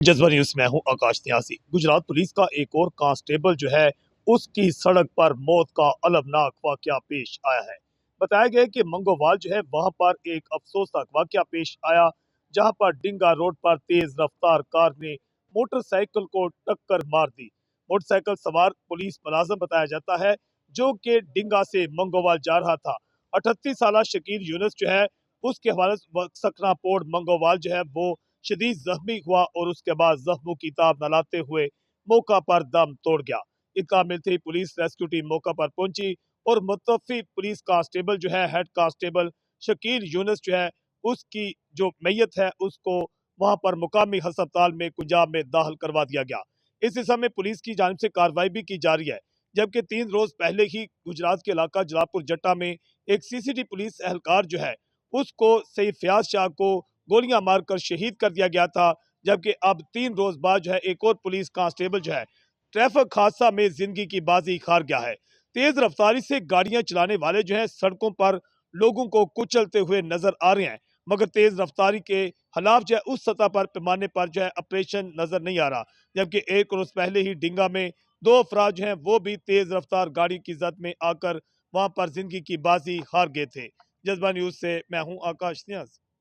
जज्बा न्यूज में हूं आकाश न्यासी। गुजरात पुलिस का एक और कांस्टेबल जो है उसकी सड़क पर मौत का अलमनाक वाकया पेश आया है। बताया गया कि मंगोवाल जो है वहां पर एक अफसोसनाक वाकया पेश आया, जहां पर डिंगा रोड पर तेज रफ्तार कार ने मोटरसाइकिल को टक्कर मार दी। मोटरसाइकिल सवार पुलिस मुलाजिम बताया जाता है जो कि डिंगा से मंगोवाल जा रहा था। 38 साल शकील यूनुस जो है उसके हवाले सकनापोड़ मंगोवाल जो है वो शदीद जख्मी हुआ और उसके बाद जख्मों की ताब न लाते हुए मौका पर दम तोड़ गया। इत्तला मिलते ही पुलिस रेस्क्यू टीम मौका पर पहुंची और मुतफी पुलिस कांस्टेबल जो है हेड कांस्टेबल शकील यूनुस जो है उसकी जो मैयत है उसको वहां पर मुकामी हस्पताल में कुंजाब में दाखिल करवा दिया गया। इस दिशा में पुलिस की जानिब से कार्रवाई भी की जा रही है, जबकि 3 रोज पहले ही गुजरात के इलाका जलापुर जट्टा में एक सीसीटी पुलिस एहलकार जो है उसको सईद फयाज शाह को गोलियां मारकर शहीद कर दिया गया था। जबकि अब 3 रोज बाद जो है एक और पुलिस कांस्टेबल जो है ट्रैफिक हादसा में जिंदगी की बाजी हार गया है। तेज रफ्तारी से गाड़ियां चलाने वाले जो है सड़कों पर लोगों को कुचलते हुए नजर आ रहे हैं, मगर तेज रफ्तारी के खिलाफ जो है उस सतह पर पैमाने पर जो है ऑपरेशन नजर नहीं आ रहा। जबकि एक रोज पहले ही डिंगा में 2 अफराद जो है वो भी तेज रफ्तार गाड़ी की जद में आकर वहां पर जिंदगी की बाजी हार गए थे। जज्बा न्यूज से मैं हूं आकाश न्याज।